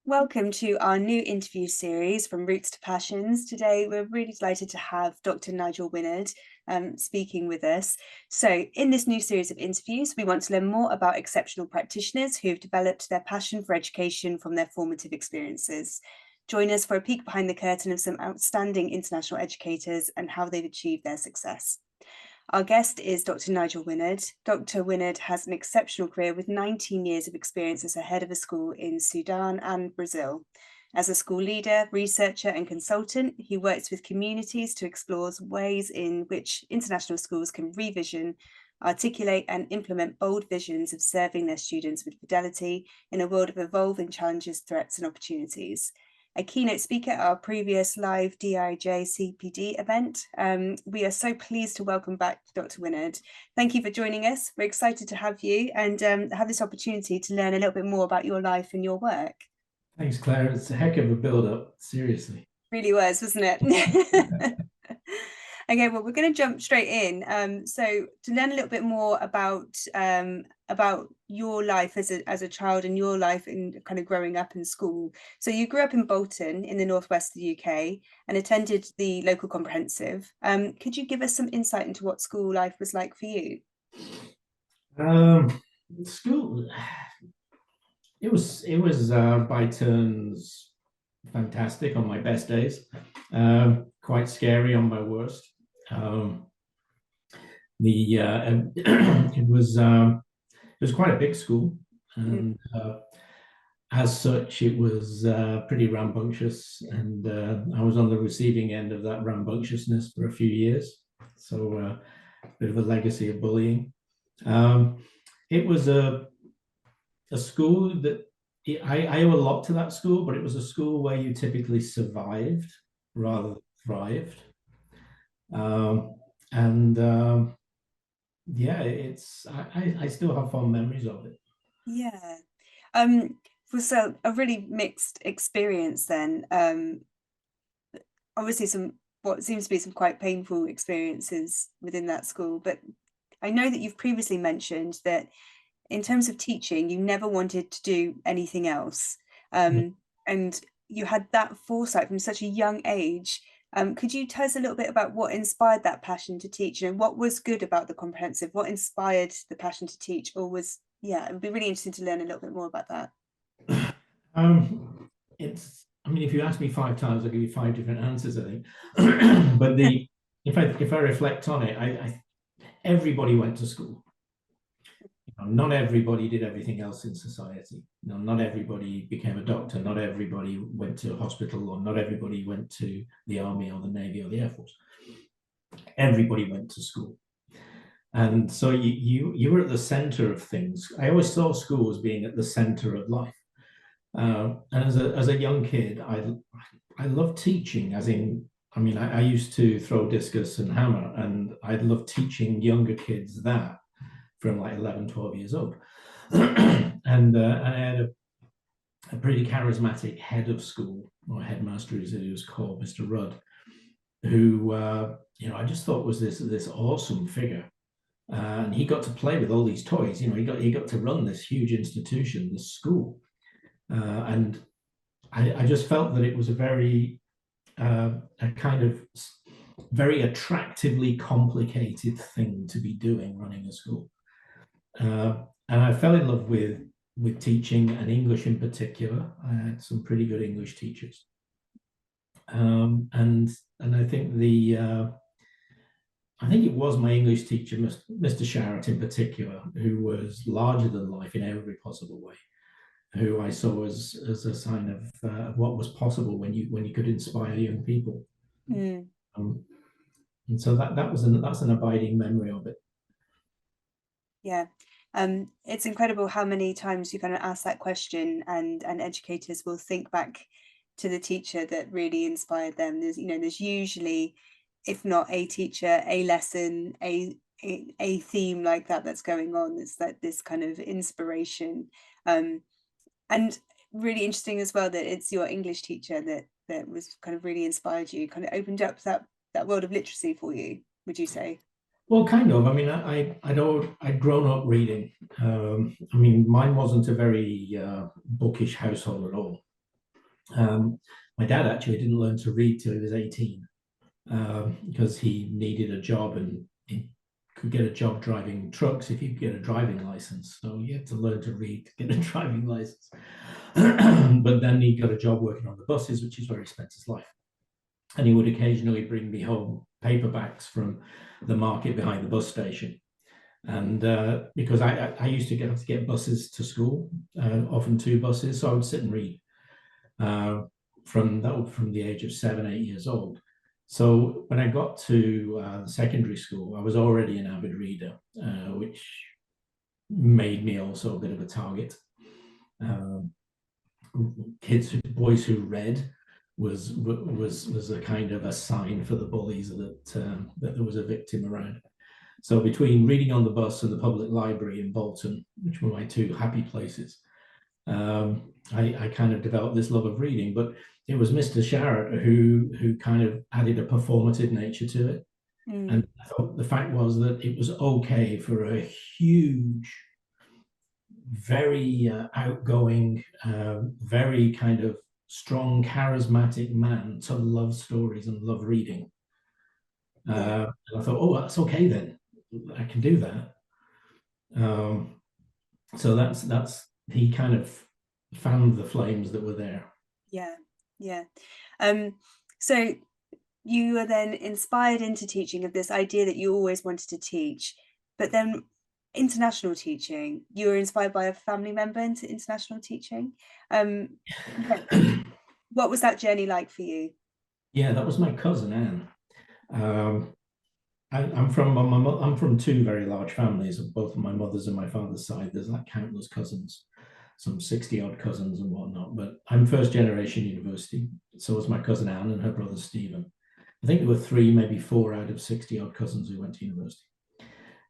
Welcome to our new interview series from Roots to Passions. Today, we're really delighted to have Dr. Nigel Winnard speaking with us. So in this new series of interviews, we want to learn more about exceptional practitioners who have developed their passion for education from their formative experiences. Join us for a peek behind the curtain of some outstanding international educators and how they've achieved their success. Our guest is Dr. Nigel Winnard. Dr. Winnard has an exceptional career with 19 years of experience as a head of a school in Sudan and Brazil. As a school leader, researcher, and consultant, he works with communities to explore ways in which international schools can revision, articulate, and implement bold visions of serving their students with fidelity in a world of evolving challenges, threats, and opportunities. A keynote speaker at our previous live DIJ CPD event. We are so pleased to welcome back Dr. Winnard. Thank you for joining us. We're excited to have you and have this opportunity to learn a little bit more about your life and your work. Thanks, Claire. It's a heck of a build-up, seriously. Really was, wasn't it? Okay, well, we're going to jump straight in. So to learn a little bit more about your life as a child and your life in kind of growing up in school. So you grew up in Bolton in the northwest of the UK and attended the local comprehensive. Could you give us some insight into what school life was like for you? School, it was by turns fantastic on my best days, quite scary on my worst. It was quite a big school, and as such, it was pretty rambunctious, and I was on the receiving end of that rambunctiousness for a few years. So a bit of a legacy of bullying. It was a school that I owe a lot to that school, but it was a school where you typically survived rather than thrived. Yeah, I still have fond memories of it. Yeah. It was a really mixed experience then. Obviously what seems to be some quite painful experiences within that school, but I know that you've previously mentioned that in terms of teaching, you never wanted to do anything else. And you had that foresight from such a young age. Could you tell us a little bit about what inspired that passion to teach? You know, what was good about the comprehensive? What inspired the passion to teach? Or was, yeah, it would be really interesting to learn a little bit more about that. I mean, if you ask me 5 times, I'll give you 5 different answers, I think. But if I reflect on it, everybody went to school. Not everybody did everything else in society. Not everybody became a doctor. Not everybody went to a hospital, or not everybody went to the army or the navy or the air force. Everybody went to school, and so you were at the center of things. I always saw school as being at the center of life. And as a young kid, I loved teaching. I used to throw discus and hammer, and I loved teaching younger kids that from like 11, 12 years old. And I had a pretty charismatic head of school, or headmaster as he was called, Mr. Rudd, who I just thought was this awesome figure. And he got to play with all these toys. He got to run this huge institution, this school. And I just felt that it was a kind of very attractively complicated thing to be doing, running a school. And I fell in love with teaching, and English in particular. I had some pretty good English teachers. And I think I think it was my English teacher, Mr. Sharrett in particular, who was larger than life in every possible way, who I saw as a sign of what was possible when you could inspire young people. And so that's an abiding memory of it. Yeah. It's incredible how many times you kind of ask that question, and educators will think back to the teacher that really inspired them. There's usually, if not a teacher, a lesson, a theme like that's going on. It's that this kind of inspiration, and really interesting as well that it's your English teacher that was kind of really inspired you, kind of opened up that world of literacy for you, would you say? Well, kind of. I mean, I'd grown up reading. I mean, mine wasn't a very bookish household at all. My dad actually didn't learn to read till he was 18 because he needed a job, and he could get a job driving trucks if he could get a driving license. So he had to learn to read to get a driving license. But then he got a job working on the buses, which is where he spent his life. And he would occasionally bring me home paperbacks from the market behind the bus station. And because I used to get buses to school, often 2 buses, so I would sit and read from the age of 7, 8 years old. So when I got to secondary school, I was already an avid reader, which made me also a bit of a target. Boys who read was a kind of a sign for the bullies that there was a victim around. So between reading on the bus and the public library in Bolton, which were my 2 happy places, I kind of developed this love of reading. But it was Mr. Sharrett who kind of added a performative nature to it. And I thought the fact was that it was okay for a huge, very outgoing, very kind of strong, charismatic man to love stories and love reading. And I thought, oh, that's okay then. I can do that. So that's he kind of fanned the flames that were there. Yeah. So you were then inspired into teaching of this idea that you always wanted to teach, but then international teaching, you were inspired by a family member into international teaching. What was that journey like for you? Yeah, that was my cousin Anne. I'm from 2 very large families, of both my mother's and my father's side. There's like countless cousins, some 60 odd cousins and whatnot. But I'm first generation university. So was my cousin Anne and her brother Stephen. I think there were 3, maybe 4 out of 60 odd cousins who went to university.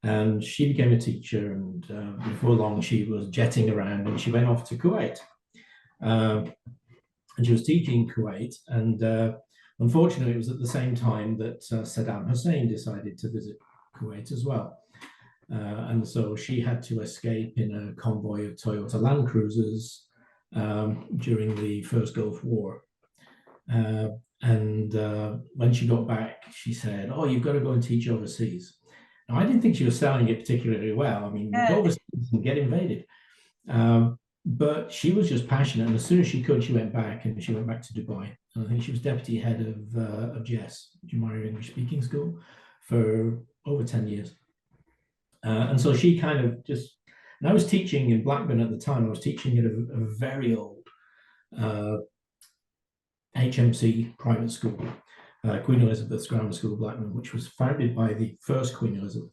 And she became a teacher, and before long she was jetting around, and she went off to Kuwait. And she was teaching Kuwait, and unfortunately, it was at the same time that Saddam Hussein decided to visit Kuwait as well. And so she had to escape in a convoy of Toyota Land Cruisers during the first Gulf War. And when she got back, she said, oh, you've got to go and teach overseas. Now, I didn't think she was selling it particularly well. I mean, go overseas and get invaded. But she was just passionate, and as soon as she could, she went back, and she went back to Dubai. And I think she was deputy head of JES, Jumeirah English Speaking School, for over 10 years. And so she kind of just, and I was teaching in Blackburn at the time. I was teaching at a very old HMC private school, Queen Elizabeth's Grammar School, Blackburn, which was founded by the first Queen Elizabeth.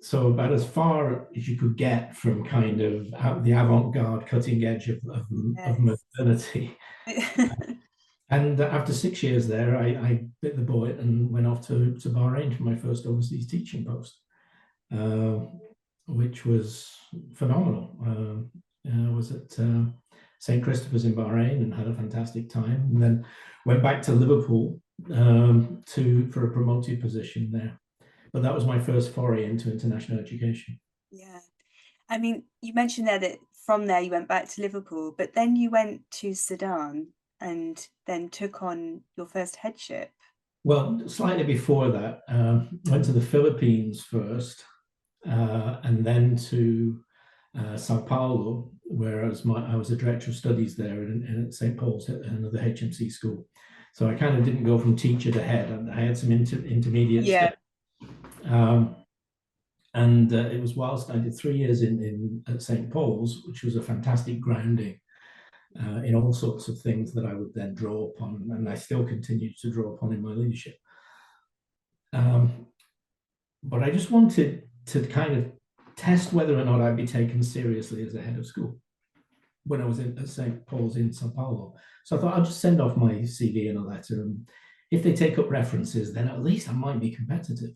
So about as far as you could get from kind of the avant-garde cutting edge of modernity. And after 6 years there, I bit the bullet and went off to Bahrain for my first overseas teaching post, which was phenomenal. I was at St. Christopher's in Bahrain and had a fantastic time, and then went back to Liverpool for a promoted position there. But that was my first foray into international education. Yeah. I mean, you mentioned there that from there you went back to Liverpool, but then you went to Sudan and then took on your first headship. Well, slightly before that, went to the Philippines first, and then to Sao Paulo, where I was a director of studies there and at St. Paul's, another HMC school. So I kind of didn't go from teacher to head. I had some intermediate steps. And it was whilst I did 3 years at St. Paul's, which was a fantastic grounding in all sorts of things that I would then draw upon, and I still continue to draw upon in my leadership. But I just wanted to kind of test whether or not I'd be taken seriously as a head of school when I was at St. Paul's in Sao Paulo. So I thought I'll just send off my CV and a letter, and if they take up references, then at least I might be competitive.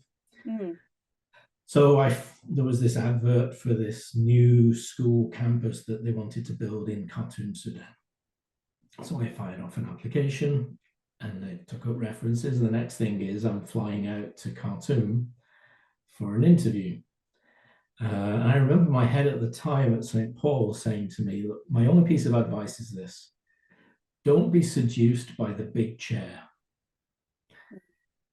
So there was this advert for this new school campus that they wanted to build in Khartoum, Sudan. So I fired off an application, and they took up references. And the next thing is I'm flying out to Khartoum for an interview. I remember my head at the time at St. Paul saying to me, look, my only piece of advice is this: don't be seduced by the big chair.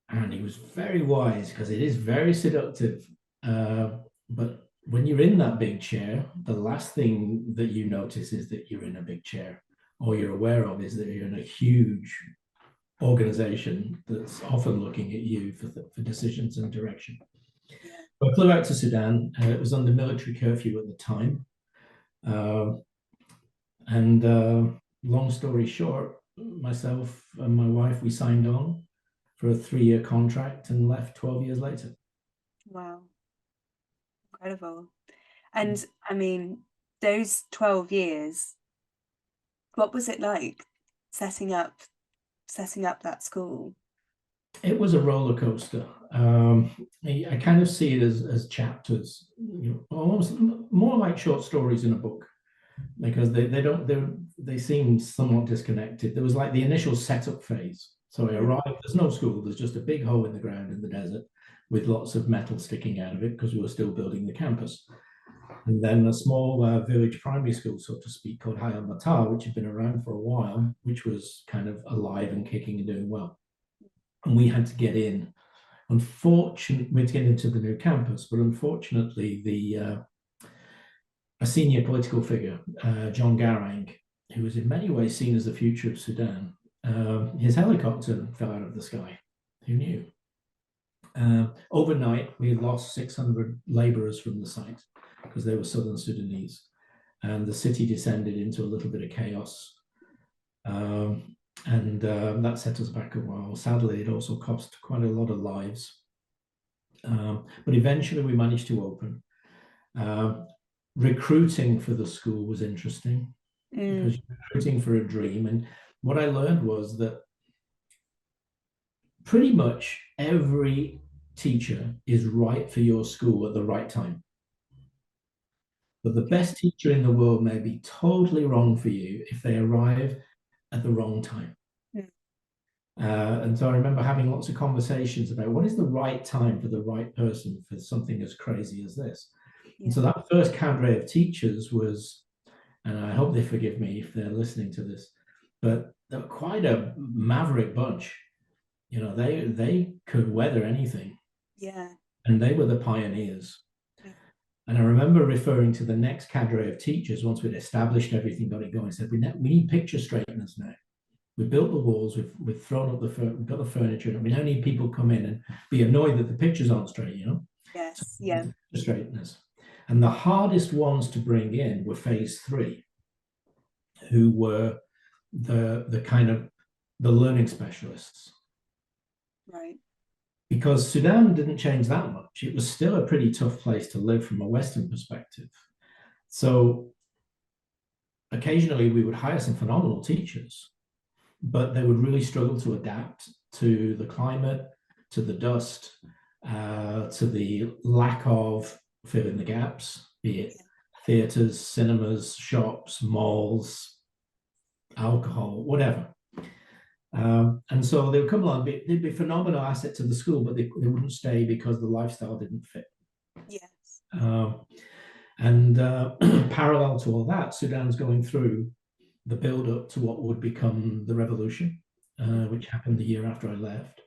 And he was very wise, because it is very seductive. But when you're in that big chair, the last thing that you notice is that you're in a big chair. All you're aware of is that you're in a huge organization that's often looking at you for decisions and direction. Yeah. I flew out to Sudan. It was under military curfew at the time. Long story short, myself and my wife, we signed on for a 3-year contract and left 12 years later. Wow. Incredible. And I mean, those 12 years, what was it like setting up that school? It was a roller coaster. I kind of see it as chapters, almost more like short stories in a book, because they seem somewhat disconnected. There was like the initial setup phase. So I arrived, there's no school, there's just a big hole in the ground in the desert with lots of metal sticking out of it, because we were still building the campus. And then a small village primary school, so to speak, called Hayal Matar, which had been around for a while, which was kind of alive and kicking and doing well. And we had to get in. Unfortunately, we had to get into the new campus, but unfortunately, a senior political figure, John Garang, who was in many ways seen as the future of Sudan, his helicopter fell out of the sky. Who knew? Overnight, we lost 600 laborers from the site, because they were southern Sudanese, and the city descended into a little bit of chaos. That set us back a while. Sadly, it also cost quite a lot of lives. But eventually we managed to open. Recruiting for the school was interesting, because you're recruiting for a dream. And what I learned was that pretty much every teacher is right for your school at the right time. But the best teacher in the world may be totally wrong for you if they arrive at the wrong time. And so I remember having lots of conversations about what is the right time for the right person for something as crazy as this. And so that first cadre of teachers was, and I hope they forgive me if they're listening to this, but they were quite a maverick bunch. They could weather anything. Yeah. And they were the pioneers. And I remember referring to the next cadre of teachers once we'd established everything, got it going, said, we need picture straighteners now. We've built the walls, we've thrown up we've got the furniture, and we now need people come in and be annoyed that the pictures aren't straight, Yes, so yeah. Picture straighteners. And the hardest ones to bring in were phase 3, who were the kind of the learning specialists. Right. Because Sudan didn't change that much. It was still a pretty tough place to live from a Western perspective. So occasionally we would hire some phenomenal teachers, but they would really struggle to adapt to the climate, to the dust, to the lack of filling the gaps, be it theatres, cinemas, shops, malls, alcohol, whatever. And so they would come along, they'd be a phenomenal asset to the school, but they wouldn't stay because the lifestyle didn't fit. Yes. Parallel to all that, Sudan's going through the build-up to what would become the revolution, which happened the year after I left.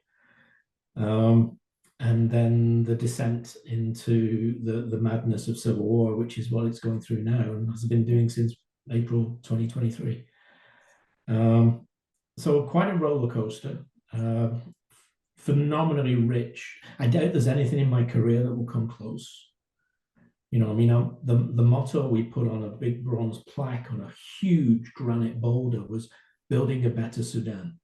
And then the descent into the madness of civil war, which is what it's going through now and has been doing since April 2023. So quite a roller coaster, phenomenally rich. I doubt there's anything in my career that will come close. The motto we put on a big bronze plaque on a huge granite boulder was building a better Sudan.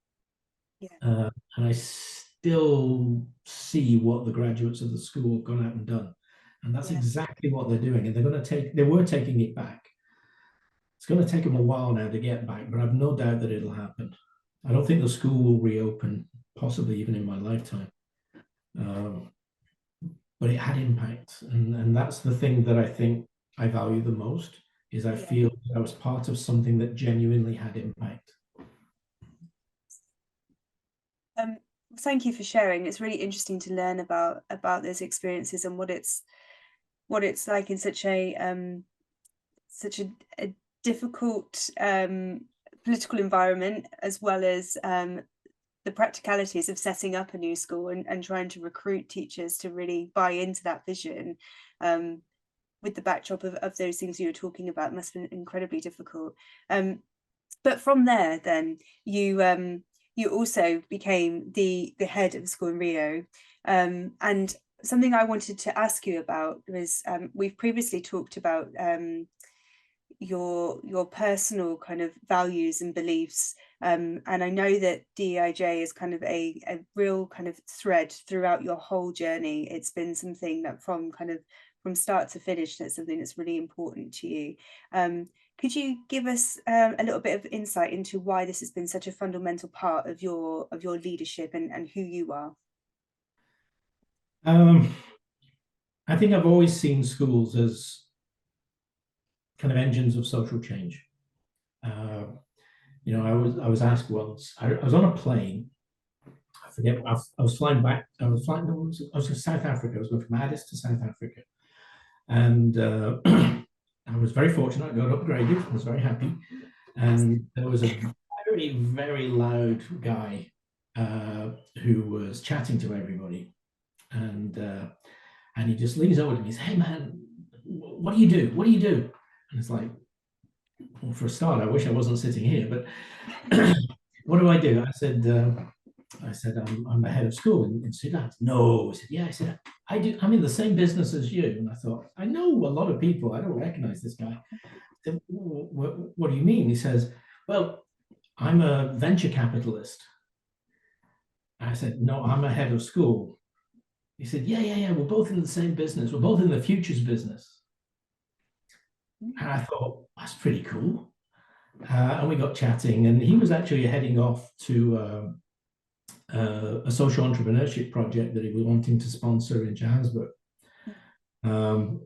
And I still see what the graduates of the school have gone out and done. And that's exactly what they're doing. And they were taking it back. It's going to take them a while now to get back, but I've no doubt that it'll happen. I don't think the school will reopen, possibly even in my lifetime. But it had impact. And that's the thing that I think I value the most, is I feel that I was part of something that genuinely had impact. Thank you for sharing. It's really interesting to learn about those experiences and what it's like in such a difficult political environment, as well as the practicalities of setting up a new school and trying to recruit teachers to really buy into that vision, with the backdrop of those things you were talking about, must have been incredibly difficult. But from there, then you also became the head of the school in Rio, and something I wanted to ask you about was, we've previously talked about your personal kind of values and beliefs, and I know that DEIJ is kind of a real kind of thread throughout your whole journey. It's been something that from start to finish, that's something that's really important to you. Could you give us a little bit of insight into why this has been such a fundamental part of your leadership and who you are? I think I've always seen schools as kind of engines of social change. You know, I was asked once, I was on a plane, I forget, I was flying back, I was to South Africa, I was going from Addis to South Africa. And I was very fortunate, I got upgraded, I was very happy. And there was a very, very loud guy who was chatting to everybody. And he just leans over to me and says, "Hey man, what do you do? What do you do?" And it's like, well, for a start, I wish I wasn't sitting here, but what do I do? I said, I'm the head of school in Sudan. No, I said, yeah. I said, I'm in the same business as you. And I thought, I know a lot of people. I don't recognize this guy. I said, what do you mean? He says, well, I'm a venture capitalist. I said, no, I'm a head of school. He said, yeah, we're both in the same business. We're both in the futures business. And I thought, that's pretty cool. And we got chatting, and he was actually heading off to a social entrepreneurship project that he was wanting to sponsor in Johannesburg. Full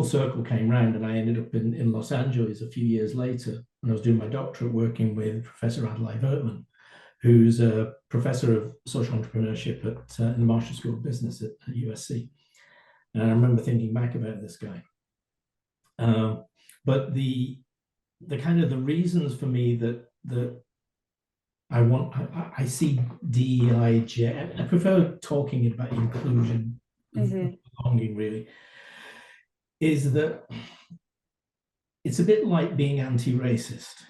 circle came round, and I ended up in Los Angeles a few years later, and I was doing my doctorate working with Professor Adlai Vertman, who's a professor of social entrepreneurship in the Marshall School of Business at USC. And I remember thinking back about this guy. But the kind of the reasons for me that I see DEIJ, I prefer talking about inclusion, and belonging really, is that it's a bit like being anti-racist.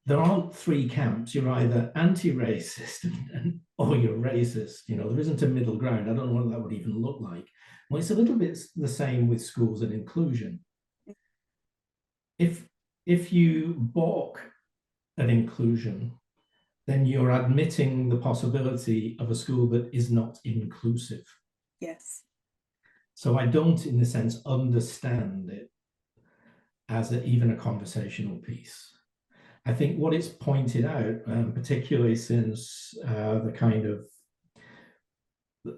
There aren't three camps. You're either anti-racist or you're racist. You know, there isn't a middle ground. I don't know what that would even look like. Well, it's a little bit the same with schools and inclusion. If you balk at inclusion, then you're admitting the possibility of a school that is not inclusive. Yes. So I don't, in a sense, understand it as even a conversational piece. I think what it's pointed out, particularly since the kind of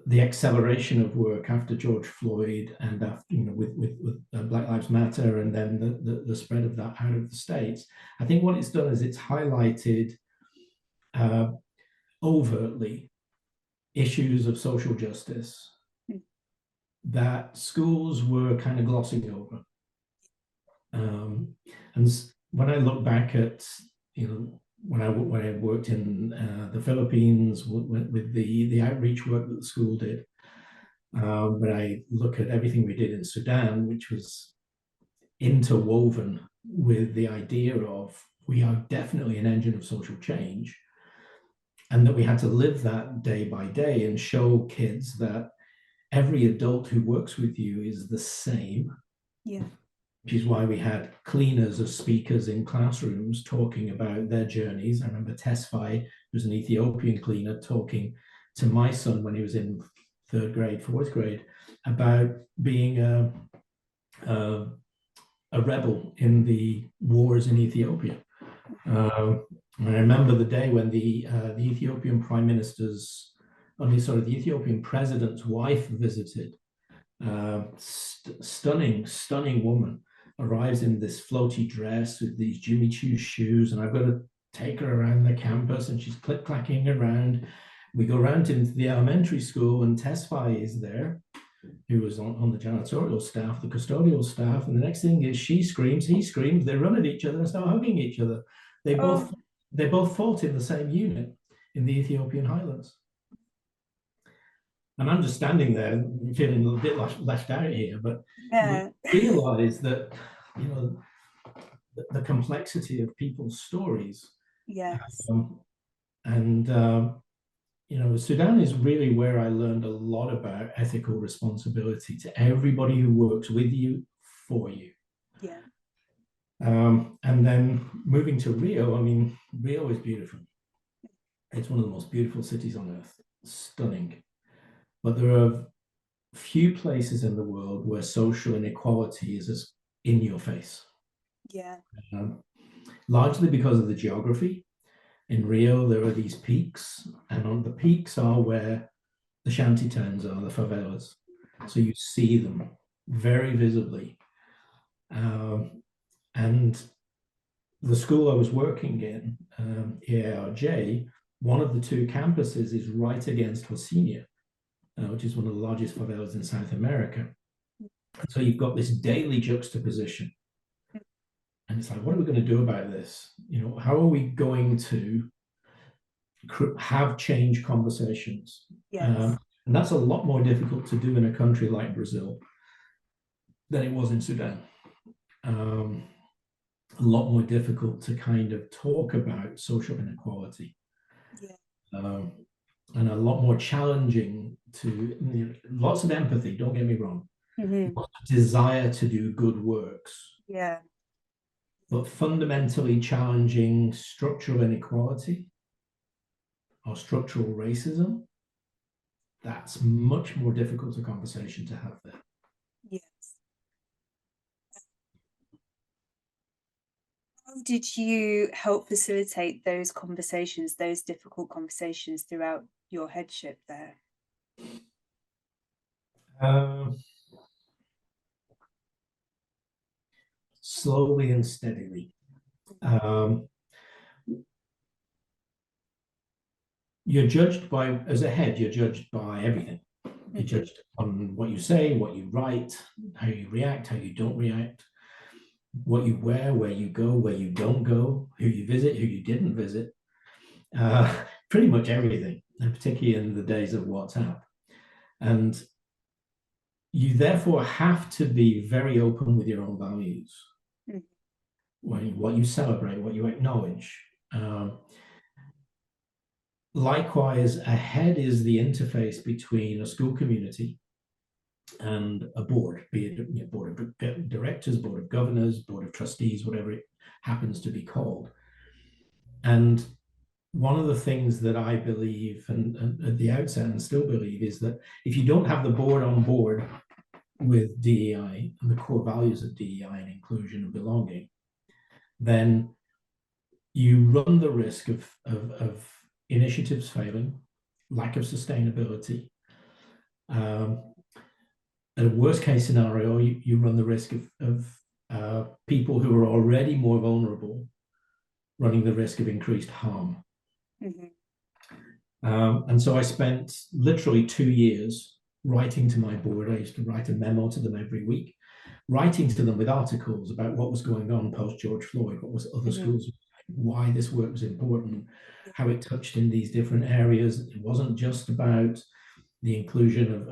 the acceleration of work after George Floyd and after, you know, with Black Lives Matter, and then the spread of that out of the States, I think what it's done is it's highlighted overtly issues of social justice that schools were kind of glossing over. And when I look back at, you know, when I worked in the Philippines with the outreach work that the school did, when I look at everything we did in Sudan, which was interwoven with the idea of we are definitely an engine of social change, and that we had to live that day by day and show kids that every adult who works with you is the same. Yeah. Which is why we had cleaners as speakers in classrooms talking about their journeys. I remember Tesfaye, who's an Ethiopian cleaner, talking to my son when he was in fourth grade, about being a rebel in the wars in Ethiopia. I remember the day when the Ethiopian the Ethiopian president's wife visited. Stunning woman, arrives in this floaty dress with these Jimmy Choo shoes, and I've got to take her around the campus, and she's click-clacking around. We go around into the elementary school, and Tesfaye is there, who was on the janitorial staff, the custodial staff, and the next thing is she screams, he screams, they run at each other and start hugging each other. They both fought in the same unit in the Ethiopian highlands. And I'm just standing there feeling a bit left out here, but realize that, you know, the complexity of people's stories. Yes. You know, Sudan is really where I learned a lot about ethical responsibility to everybody who works with you, for you. Yeah. And then moving to Rio, I mean, Rio is beautiful. It's one of the most beautiful cities on earth, stunning. But there are few places in the world where social inequality is as in your face. Yeah. Largely because of the geography. In Rio, there are these peaks, and on the peaks are where the shanty towns are, the favelas. So you see them very visibly. And the school I was working in, EARJ, one of the two campuses is right against Hosinia, which is one of the largest favelas in South America. And so you've got this daily juxtaposition. And it's like, what are we going to do about this? You know, how are we going to have change conversations? Yes. And that's a lot more difficult to do in a country like Brazil than it was in Sudan. A lot more difficult to kind of talk about social inequality. Yeah. And a lot more challenging to, you know, lots of empathy, don't get me wrong. Lots of desire to do good works. Yeah. But fundamentally challenging structural inequality or structural racism, that's much more difficult a conversation to have there. Yes. How did you help facilitate those conversations, those difficult conversations throughout your headship there? Slowly and steadily. You're judged by, as a head, you're judged by everything. You're judged on what you say, what you write, how you react, how you don't react, what you wear, where you go, where you don't go, who you visit, who you didn't visit, pretty much everything, and particularly in the days of WhatsApp. And you therefore have to be very open with your own values, what you celebrate, what you acknowledge. Likewise, a head is the interface between a school community and a board, be it, you know, board of directors, board of governors, board of trustees, whatever it happens to be called. And one of the things that I believe, and at the outset and still believe, is that if you don't have the board on board with DEI and the core values of DEI and inclusion and belonging, then you run the risk of initiatives failing, lack of sustainability. At a worst case scenario, you run the risk of people who are already more vulnerable running the risk of increased harm. And so I spent literally 2 years writing to my board. I used to write a memo to them every week, writing to them with articles about what was going on post George Floyd, what was other schools, why this work was important, how it touched in these different areas. It wasn't just about the inclusion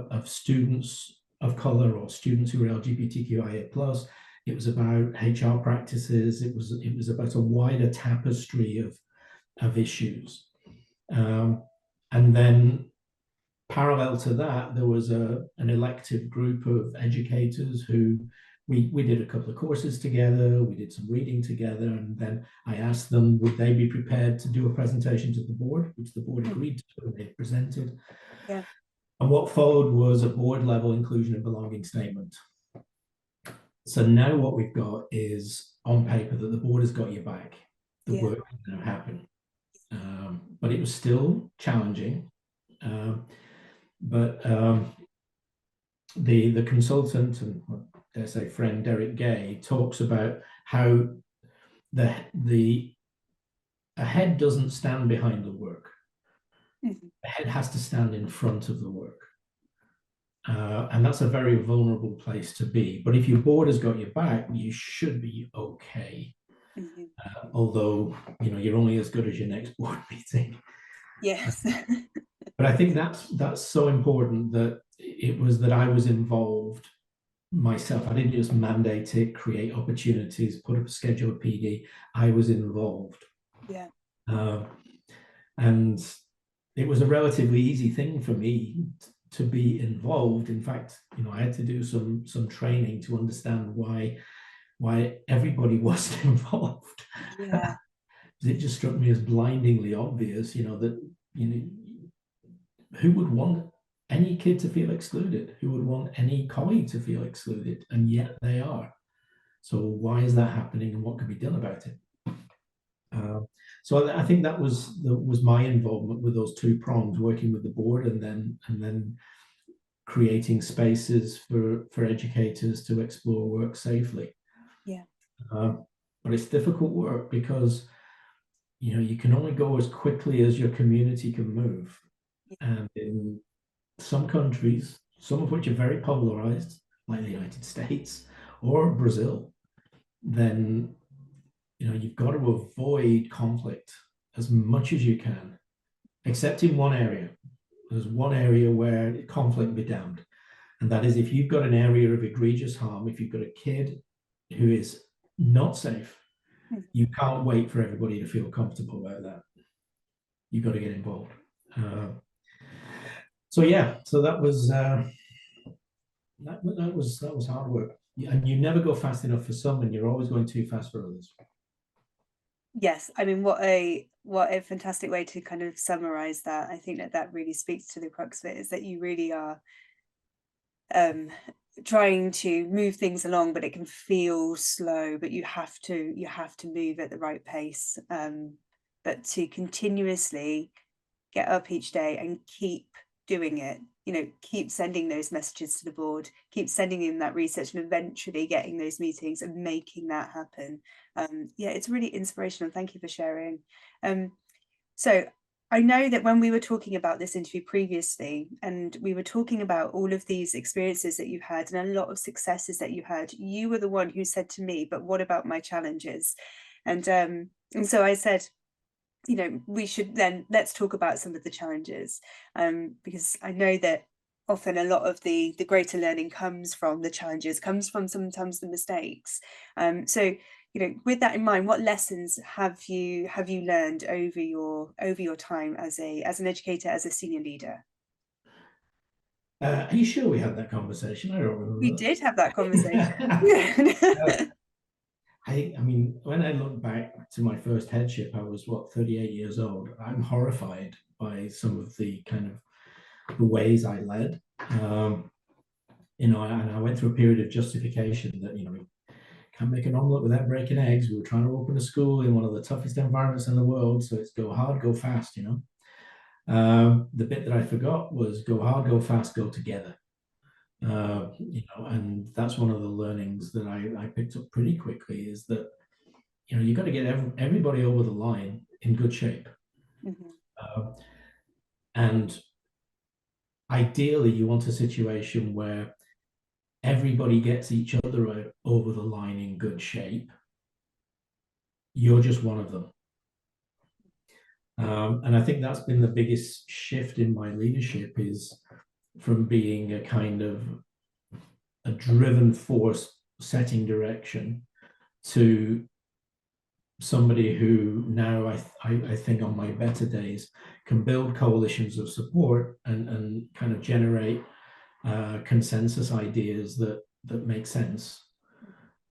of students of color or students who were LGBTQIA+. It was about HR practices. It was about a wider tapestry of issues. And then parallel to that, there was an elective group of educators who we did a couple of courses together, we did some reading together, and then I asked them, would they be prepared to do a presentation to the board, which the board agreed to, and they presented. Yeah. And what followed was a board level inclusion and belonging statement. So now what we've got is on paper that the board has got your back. The work can now happen. But it was still challenging. But the consultant and, dare I say, friend Derek Gay talks about how a head doesn't stand behind the work. A head has to stand in front of the work. And that's a very vulnerable place to be. But if your board has got your back, you should be okay. Mhm. Although, you're only as good as your next board meeting. Yes. But I think that's so important, that it was that I was involved myself. I didn't just mandate it, create opportunities, put up a schedule of PD. I was involved. Yeah. And it was a relatively easy thing for me to be involved. In fact, I had to do some training to understand why everybody wasn't involved. Yeah. It just struck me as blindingly obvious, that who would want any kid to feel excluded? Who would want any colleague to feel excluded? And yet they are. So why is that happening, and what can be done about it? So I think that was my involvement with those two prongs, working with the board and then creating spaces for educators to explore work safely. Yeah. But it's difficult work because you can only go as quickly as your community can move. Yeah. And in some countries, some of which are very polarized, like the United States or Brazil, then you've got to avoid conflict as much as you can, except in one area. There's one area where conflict be damned, and that is if you've got an area of egregious harm, if you've got a kid who is not safe, you can't wait for everybody to feel comfortable about that. You've got to get involved. So that was that was hard work, and you never go fast enough for some, and you're always going too fast for others. Yes, I mean, what a fantastic way to kind of summarize that. I think that really speaks to the crux of it, is that you really are trying to move things along, but it can feel slow, but you have to move at the right pace, but to continuously get up each day and keep doing it, keep sending those messages to the board, keep sending in that research, and eventually getting those meetings and making that happen. It's really inspirational. Thank you for sharing. So I know that when we were talking about this interview previously, and we were talking about all of these experiences that you had and a lot of successes that you had, you were the one who said to me, but what about my challenges? And so I said, we should let's talk about some of the challenges, because I know that often a lot of the greater learning comes from the challenges, comes from sometimes the mistakes. So with that in mind, what lessons have you learned over your time as an educator, as a senior leader? Are you sure we had that conversation? I don't remember. We did have that conversation. I mean, when I look back to my first headship, I was 38 years old. I'm horrified by some of the kind of the ways I led. And I went through a period of justification that, can't make an omelette without breaking eggs. We were trying to open a school in one of the toughest environments in the world. So it's go hard, go fast, The bit that I forgot was go hard, go fast, go together. And that's one of the learnings that I picked up pretty quickly, is that, you've got to get everybody over the line in good shape. And ideally, you want a situation where everybody gets each other over the line in good shape. You're just one of them. And I think that's been the biggest shift in my leadership, is from being a kind of a driven force setting direction to somebody who now I think on my better days can build coalitions of support and kind of generate consensus ideas that make sense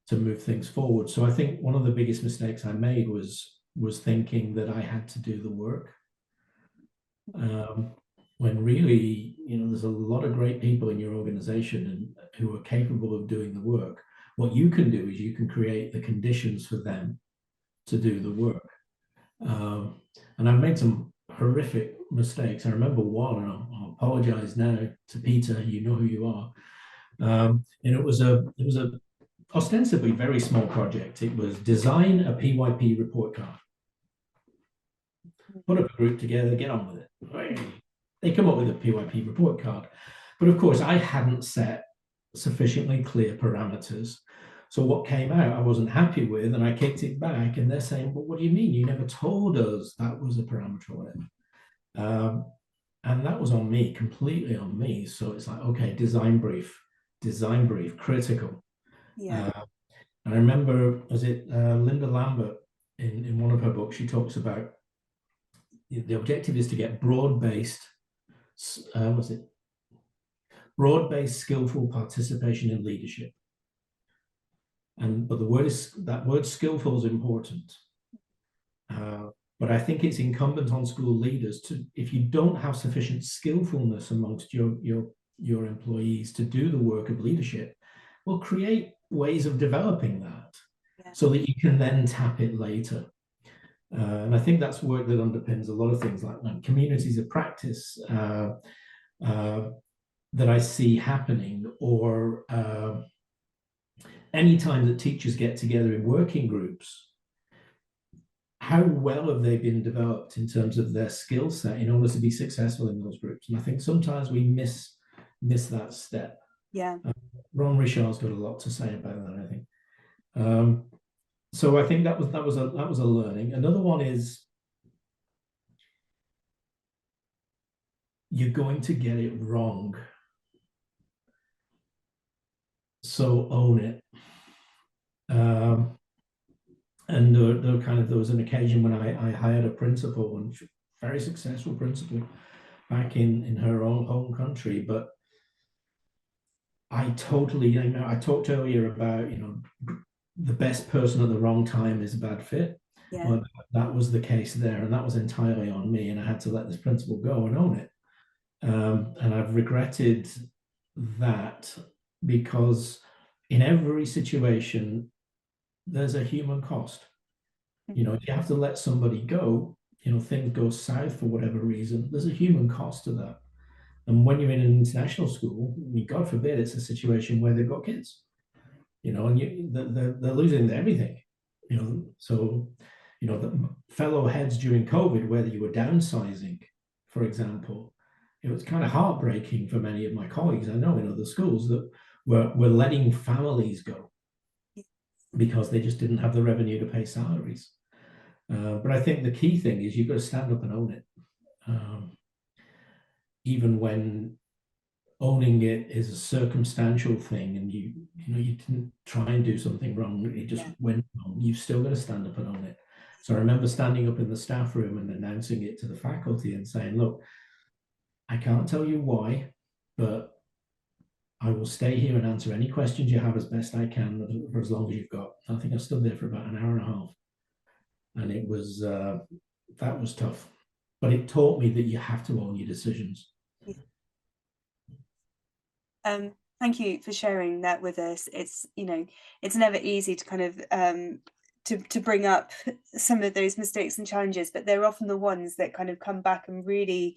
to move things forward. So I think one of the biggest mistakes I made was thinking that I had to do the work, when really, there's a lot of great people in your organization and who are capable of doing the work. What you can do is you can create the conditions for them to do the work. And I've made some horrific mistakes. I remember one, and I'll apologize now to Peter, you know who you are. And it was a ostensibly very small project. It was design a PYP report card. Put up a group together, get on with it. They come up with a PYP report card. But of course, I hadn't set sufficiently clear parameters. So what came out, I wasn't happy with, and I kicked it back. And they're saying, well, what do you mean? You never told us that was a parameter or whatever. And that was on me, completely on me. So it's like, okay, design brief, critical. Yeah. And I remember, was it Linda Lambert in one of her books, she talks about the objective is to get broad-based, broad-based skillful participation in leadership. But that word skillful is important. But I think it's incumbent on school leaders to, if you don't have sufficient skillfulness amongst your employees to do the work of leadership, well, create ways of developing that so that you can then tap it later. And I think that's work that underpins a lot of things like communities of practice that I see happening, or any time that teachers get together in working groups. How well have they been developed in terms of their skill set in order to be successful in those groups? And I think sometimes we miss that step. Yeah. Ron Richard's got a lot to say about that, I think. So I think that was a learning. Another one is you're going to get it wrong. So own it. And there was an occasion when I hired a principal, and very successful principal back in her own home country. But I talked earlier about, the best person at the wrong time is a bad fit. Yeah. Well, that was the case there, and that was entirely on me, and I had to let this principal go and own it. And I've regretted that, because in every situation, there's a human cost. If you have to let somebody go, things go south for whatever reason, there's a human cost to that. And when you're in an international school, God forbid it's a situation where they've got kids, and they're losing everything, So, the fellow heads during COVID, whether you were downsizing, for example, it was kind of heartbreaking for many of my colleagues I know in other schools that were letting families go because they just didn't have the revenue to pay salaries. But I think the key thing is you've got to stand up and own it. Even when owning it is a circumstantial thing, and you didn't try and do something wrong, it just went wrong, you've still got to stand up and own it. So I remember standing up in the staff room and announcing it to the faculty and saying, look, I can't tell you why, but I will stay here and answer any questions you have as best I can for as long as you've got. I think I stood there for about an hour and a half. And it was, that was tough. But it taught me that you have to own your decisions. Thank you for sharing that with us. It's, it's never easy to kind of to bring up some of those mistakes and challenges, but they're often the ones that kind of come back and really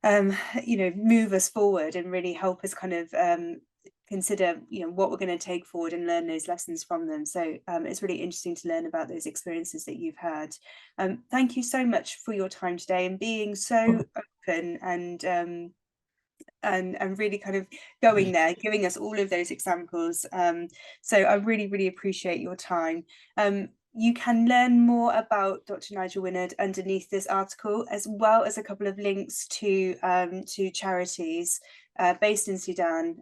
move us forward and really help us kind of consider what we're going to take forward and learn those lessons from them. So it's really interesting to learn about those experiences that you've had. Thank you so much for your time today and being so open and really kind of going there, giving us all of those examples. So I really appreciate your time. You can learn more about Dr. Nigel Winnard underneath this article, as well as a couple of links to charities based in Sudan.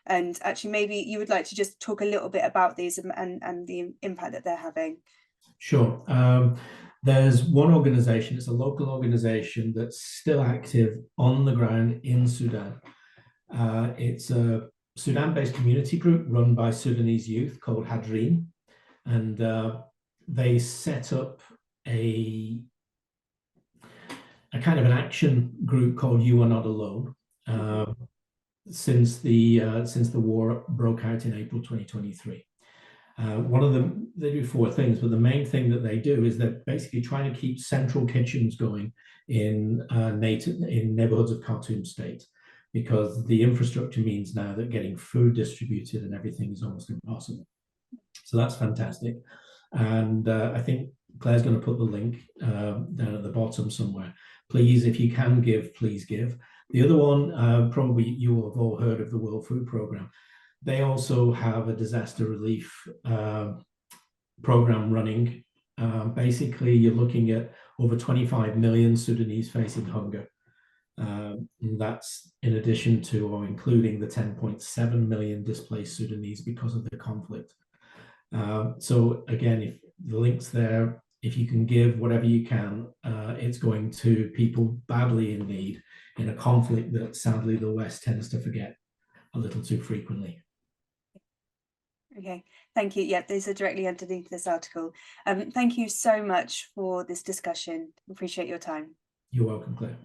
And actually, maybe you would like to just talk a little bit about these and the impact that they're having. Sure. There's one organization, it's a local organization that's still active on the ground in Sudan. It's a Sudan-based community group run by Sudanese youth called Hadreen. And they set up a kind of an action group called You Are Not Alone since the war broke out in April 2023. One of them, they do 4 things, but the main thing that they do is they're basically trying to keep central kitchens going in neighborhoods of Khartoum state, because the infrastructure means now that getting food distributed and everything is almost impossible. So that's fantastic. And I think Claire's going to put the link down at the bottom somewhere. Please, if you can give, please give. The other one, probably you will have all heard of the World Food Programme. They also have a disaster relief program running. Basically, you're looking at over 25 million Sudanese facing hunger. That's in addition to or including the 10.7 million displaced Sudanese because of the conflict. So again, if the link's there, if you can give whatever you can, it's going to people badly in need in a conflict that sadly the West tends to forget a little too frequently. Okay, thank you. Yeah, these are directly underneath this article. Thank you so much for this discussion. Appreciate your time. You're welcome, Claire.